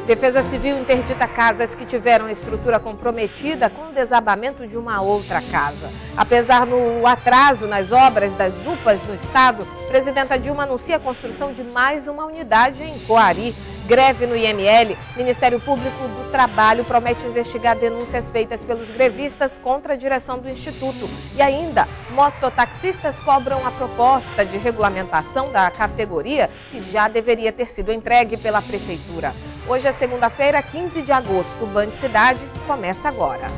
Defesa Civil interdita casas que tiveram a estrutura comprometida com o desabamento de uma outra casa. Apesar do atraso nas obras das UPAs no estado, a presidenta Dilma anuncia a construção de mais uma unidade em Coari. Greve no IML. Ministério Público do Trabalho promete investigar denúncias feitas pelos grevistas contra a direção do Instituto. E ainda, mototaxistas cobram a proposta de regulamentação da categoria que já deveria ter sido entregue pela Prefeitura. Hoje é segunda-feira, 15 de agosto. O Band Cidade começa agora.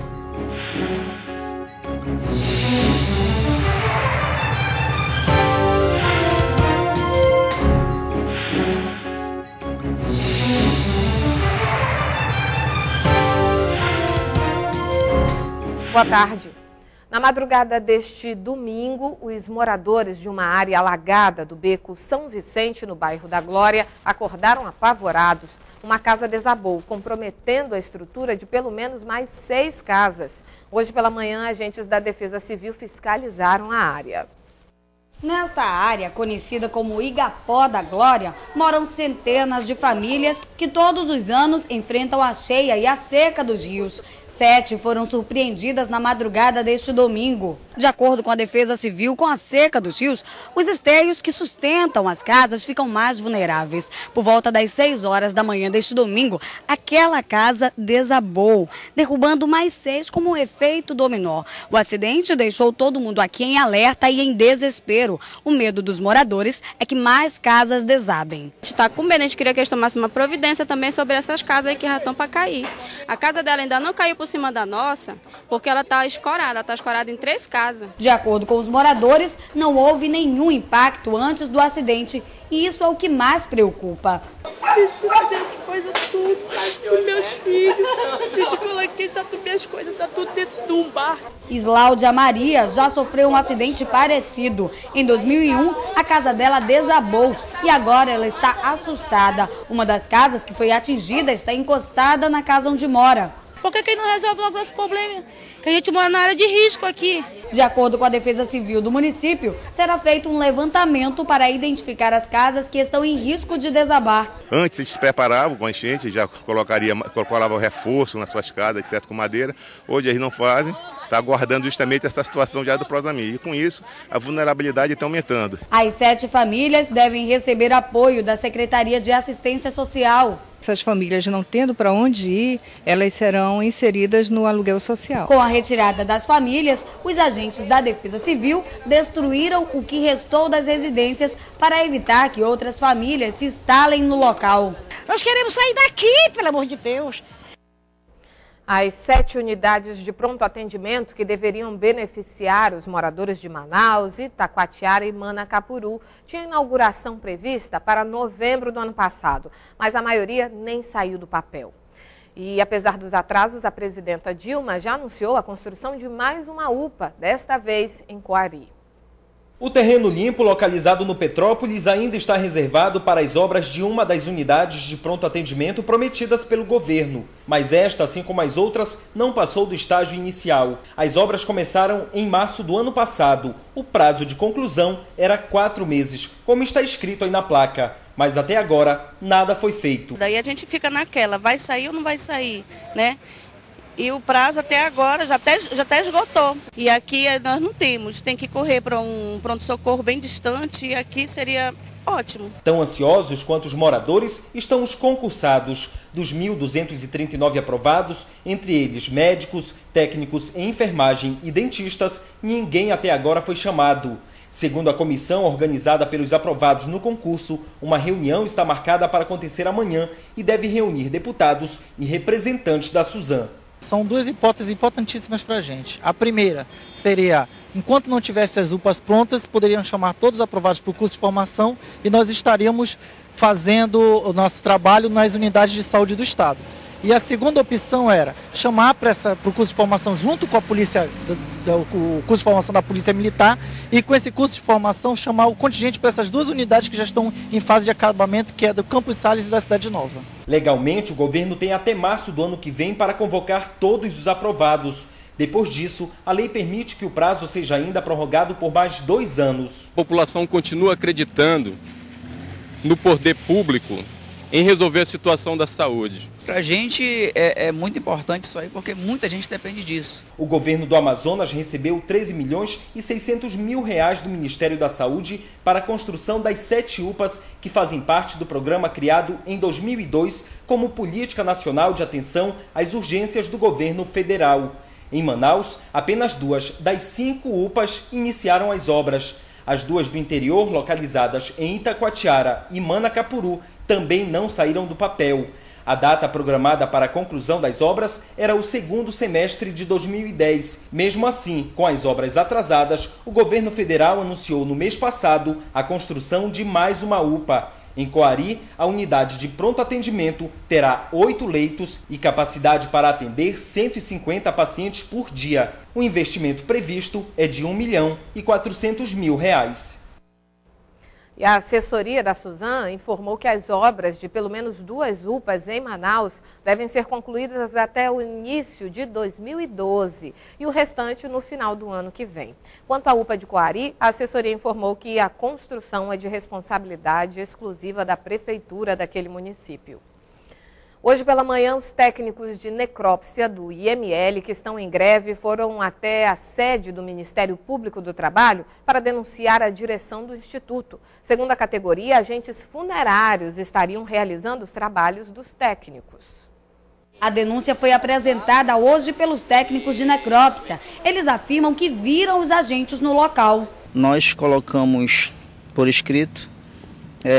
Boa tarde. Na madrugada deste domingo, os moradores de uma área alagada do beco São Vicente, no bairro da Glória, acordaram apavorados. Uma casa desabou, comprometendo a estrutura de pelo menos mais 6 casas. Hoje pela manhã, agentes da Defesa Civil fiscalizaram a área. Nesta área, conhecida como Igapó da Glória, moram centenas de famílias que todos os anos enfrentam a cheia e a seca dos rios. 7 foram surpreendidas na madrugada deste domingo. De acordo com a Defesa Civil, com a seca dos rios, os esteios que sustentam as casas ficam mais vulneráveis. Por volta das 6 horas da manhã deste domingo, aquela casa desabou, derrubando mais 6 como um efeito dominó. O acidente deixou todo mundo aqui em alerta e em desespero. O medo dos moradores é que mais casas desabem. A gente está com medo, a gente queria que eles tomassem uma providência também sobre essas casas aí que já estão para cair. A casa dela ainda não caiu por cima da nossa, porque ela está escorada em 3 casas. De acordo com os moradores, não houve nenhum impacto antes do acidente e isso é o que mais preocupa. Gente, coisa tudo, dos meus filhos, gente, coloquei minhas coisas, tá tudo dentro de um barco. Islaudia Maria já sofreu um acidente parecido. Em 2001, a casa dela desabou e agora ela está assustada. Uma das casas que foi atingida está encostada na casa onde mora. Por que não resolve logo esse problema? Que a gente mora na área de risco aqui. De acordo com a Defesa Civil do município, será feito um levantamento para identificar as casas que estão em risco de desabar. Antes eles se preparavam com a enchente, já colocavam reforço nas suas casas, etc., com madeira. Hoje eles não fazem. Está aguardando justamente essa situação já do Prosamir. E com isso, a vulnerabilidade está aumentando. As 7 famílias devem receber apoio da Secretaria de Assistência Social. Essas famílias não tendo para onde ir, elas serão inseridas no aluguel social. Com a retirada das famílias, os agentes da Defesa Civil destruíram o que restou das residências para evitar que outras famílias se instalem no local. Nós queremos sair daqui, pelo amor de Deus. As 7 unidades de pronto atendimento que deveriam beneficiar os moradores de Manaus, Itacoatiara e Manacapuru tinham inauguração prevista para novembro do ano passado, mas a maioria nem saiu do papel. E apesar dos atrasos, a presidenta Dilma já anunciou a construção de mais uma UPA, desta vez em Coari. O terreno limpo, localizado no Petrópolis, ainda está reservado para as obras de uma das unidades de pronto atendimento prometidas pelo governo. Mas esta, assim como as outras, não passou do estágio inicial. As obras começaram em março do ano passado. O prazo de conclusão era 4 meses, como está escrito aí na placa. Mas até agora, nada foi feito. Daí a gente fica naquela, vai sair ou não vai sair, né? E o prazo até agora já até esgotou. E aqui nós não temos, tem que correr para um pronto-socorro bem distante e aqui seria ótimo. Tão ansiosos quanto os moradores estão os concursados. Dos 1.239 aprovados, entre eles médicos, técnicos em enfermagem e dentistas, ninguém até agora foi chamado. Segundo a comissão organizada pelos aprovados no concurso, uma reunião está marcada para acontecer amanhã e deve reunir deputados e representantes da Suzan. São 2 hipóteses importantíssimas para a gente. A primeira seria, enquanto não tivesse as UPAs prontas, poderiam chamar todos aprovados para o curso de formação e nós estaríamos fazendo o nosso trabalho nas unidades de saúde do Estado. E a segunda opção era chamar para o curso de formação junto com a polícia, o curso de formação da Polícia Militar, e com esse curso de formação chamar o contingente para essas 2 unidades que já estão em fase de acabamento, que é do Campos Sales e da Cidade Nova. Legalmente, o governo tem até março do ano que vem para convocar todos os aprovados. Depois disso, a lei permite que o prazo seja ainda prorrogado por mais 2 anos. A população continua acreditando no poder público em resolver a situação da saúde. Para a gente é muito importante isso aí, porque muita gente depende disso. O governo do Amazonas recebeu 13 milhões e 600 mil reais do Ministério da Saúde para a construção das 7 UPAs que fazem parte do programa criado em 2002 como Política Nacional de Atenção às Urgências do Governo Federal. Em Manaus, apenas 2 das 5 UPAs iniciaram as obras. As 2 do interior, localizadas em Itacoatiara e Manacapuru, também não saíram do papel. A data programada para a conclusão das obras era o 2º semestre de 2010. Mesmo assim, com as obras atrasadas, o governo federal anunciou no mês passado a construção de mais uma UPA. Em Coari, a unidade de pronto atendimento terá 8 leitos e capacidade para atender 150 pacientes por dia. O investimento previsto é de R$1.400.000. E a assessoria da Suzam informou que as obras de pelo menos 2 UPAs em Manaus devem ser concluídas até o início de 2012 e o restante no final do ano que vem. Quanto à UPA de Coari, a assessoria informou que a construção é de responsabilidade exclusiva da prefeitura daquele município. Hoje pela manhã, os técnicos de necrópsia do IML que estão em greve foram até a sede do Ministério Público do Trabalho para denunciar a direção do Instituto. Segundo a categoria, agentes funerários estariam realizando os trabalhos dos técnicos. A denúncia foi apresentada hoje pelos técnicos de necrópsia. Eles afirmam que viram os agentes no local. Nós colocamos por escrito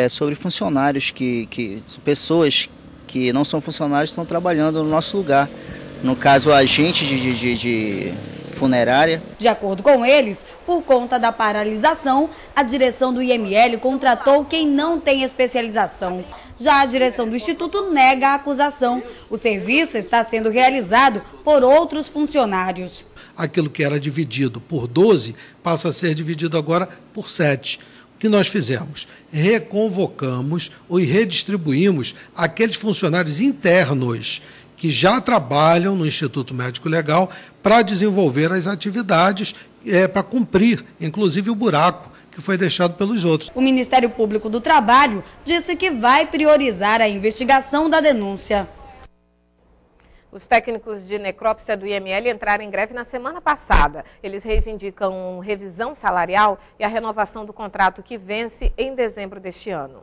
sobre funcionários pessoas que não são funcionários, estão trabalhando no nosso lugar. No caso, agentes de funerária. De acordo com eles, por conta da paralisação, a direção do IML contratou quem não tem especialização. Já a direção do Instituto nega a acusação. O serviço está sendo realizado por outros funcionários. Aquilo que era dividido por 12 passa a ser dividido agora por 7. O que nós fizemos? Reconvocamos e redistribuímos aqueles funcionários internos que já trabalham no Instituto Médico Legal para desenvolver as atividades, para cumprir, inclusive, o buraco que foi deixado pelos outros. O Ministério Público do Trabalho disse que vai priorizar a investigação da denúncia. Os técnicos de necrópsia do IML entraram em greve na semana passada. Eles reivindicam revisão salarial e a renovação do contrato que vence em dezembro deste ano.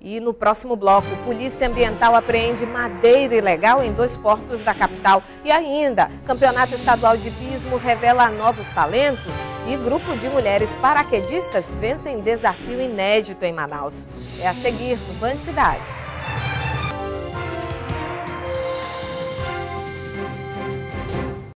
E no próximo bloco, Polícia Ambiental apreende madeira ilegal em 2 portos da capital. E ainda, Campeonato Estadual de Hipismo revela novos talentos e grupo de mulheres paraquedistas vencem desafio inédito em Manaus. É a seguir no Band Cidade.